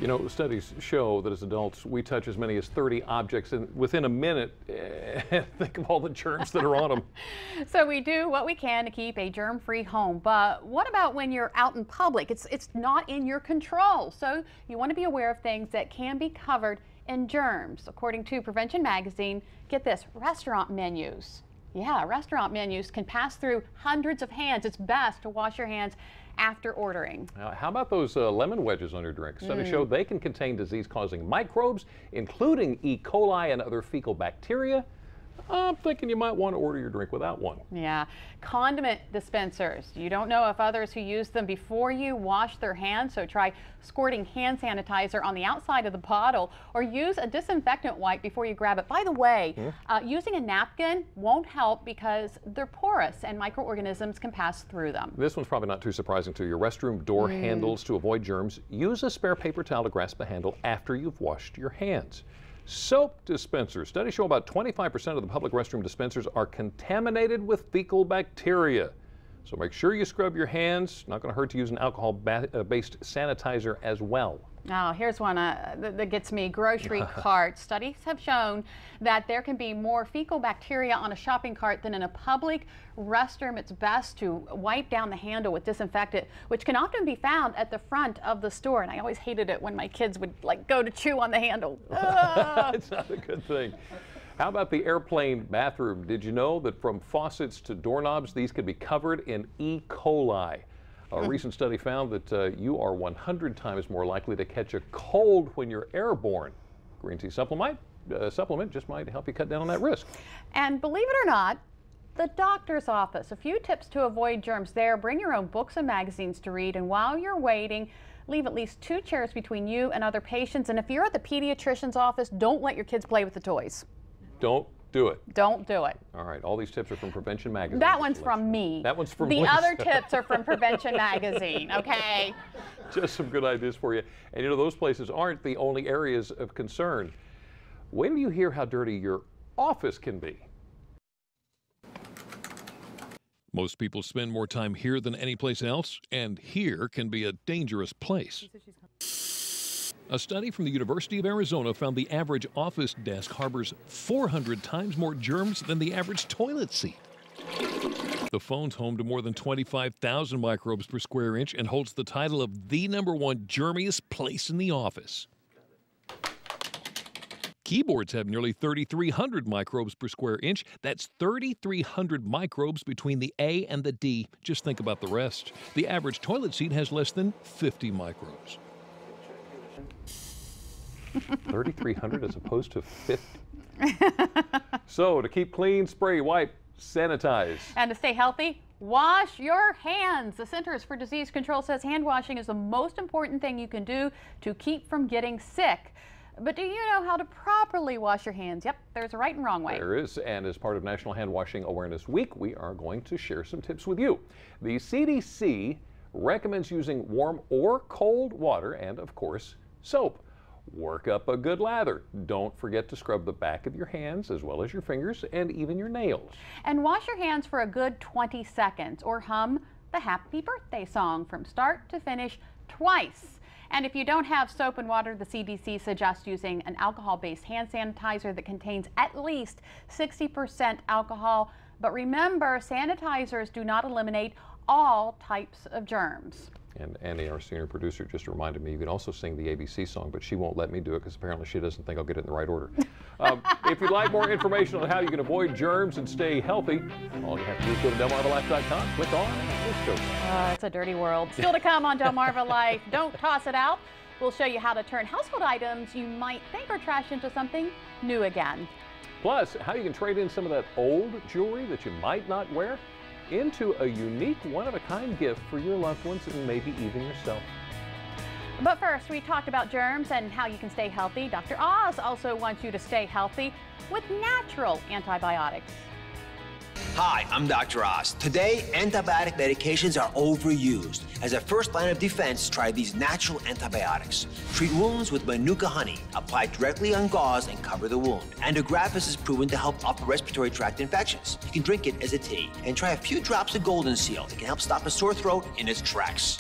You know, studies show that as adults, we touch as many as 30 objects and within a minute, think of all the germs that are on them. So we do what we can to keep a germ-free home, but what about when you're out in public? It's not in your control. So you want to be aware of things that can be covered in germs. According to Prevention Magazine, get this, restaurant menus. Yeah, restaurant menus can pass through hundreds of hands. It's best to wash your hands after ordering. How about those lemon wedges on your drink? Studies show they can contain disease-causing microbes, including E. coli and other fecal bacteria. I'm thinking you might want to order your drink without one. Yeah. Condiment dispensers. You don't know if others who use them before you wash their hands, so try squirting hand sanitizer on the outside of the bottle or use a disinfectant wipe before you grab it. By the way, using a napkin won't help because they're porous and microorganisms can pass through them. This one's probably not too surprising to you. Restroom door handles to avoid germs. Use a spare paper towel to grasp the handle after you've washed your hands. Soap dispensers. Studies show about 25% of the public restroom dispensers are contaminated with fecal bacteria. So make sure you scrub your hands. Not going to hurt to use an alcohol-based sanitizer as well. Oh, here's one that gets me. Grocery carts. Studies have shown that there can be more fecal bacteria on a shopping cart than in a public restroom. It's best to wipe down the handle with disinfectant, which can often be found at the front of the store. And I always hated it when my kids would go to chew on the handle. It's not a good thing. How about the airplane bathroom? Did you know that from faucets to doorknobs, these could be covered in E. coli? A recent study found that you are 100 times more likely to catch a cold when you're airborne. Green tea supplement just might help you cut down on that risk. And believe it or not, the doctor's office. A few tips to avoid germs there. Bring your own books and magazines to read, and while you're waiting, leave at least 2 chairs between you and other patients. And if you're at the pediatrician's office, don't let your kids play with the toys. Don't do it. Don't do it. All right, all these tips are from Prevention Magazine. That one's from me. That one's from the Lisa. other tips are from Prevention Magazine, okay? Just some good ideas for you. And you know, those places aren't the only areas of concern. Wait till you hear how dirty your office can be. Most people spend more time here than anyplace else, and here can be a dangerous place. A study from the University of Arizona found the average office desk harbors 400 times more germs than the average toilet seat. The phone's home to more than 25,000 microbes per square inch and holds the title of the #1 germiest place in the office. Keyboards have nearly 3,300 microbes per square inch. That's 3,300 microbes between the A and the D. Just think about the rest. The average toilet seat has less than 50 microbes. 3,300 as opposed to 50. So to keep clean, spray, wipe, sanitize. And to stay healthy, wash your hands. The Centers for Disease Control says hand washing is the most important thing you can do to keep from getting sick. But do you know how to properly wash your hands? Yep, there's a right and wrong way. There is, and as part of National Hand Washing Awareness Week, we are going to share some tips with you. The CDC recommends using warm or cold water and, of course, soap. Work up a good lather. Don't forget to scrub the back of your hands as well as your fingers and even your nails. And wash your hands for a good 20 seconds or hum the happy birthday song from start to finish twice. And if you don't have soap and water, the CDC suggests using an alcohol-based hand sanitizer that contains at least 60% alcohol. But remember, sanitizers do not eliminate all types of germs. And Annie, our senior producer, just reminded me you can also sing the ABC song, but she won't let me do it because apparently she doesn't think I'll get it in the right order. If you'd like more information on how you can avoid germs and stay healthy, all you have to do is go to DelmarvaLife.com, click on this show. It's a dirty world. Still to come on Delmarva Life. Don't toss it out. We'll show you how to turn household items you might think are trash into something new again. Plus, how you can trade in some of that old jewelry that you might not wear into a unique, one-of-a-kind gift for your loved ones and maybe even yourself. But first, we talked about germs and how you can stay healthy. Dr. Oz also wants you to stay healthy with natural antibiotics. Hi, I'm Dr. Oz. Today, antibiotic medications are overused. As a first line of defense, try these natural antibiotics. Treat wounds with Manuka honey. Apply directly on gauze and cover the wound. Andrographis is proven to help upper respiratory tract infections. You can drink it as a tea. And try a few drops of Golden Seal. It can help stop a sore throat in its tracks.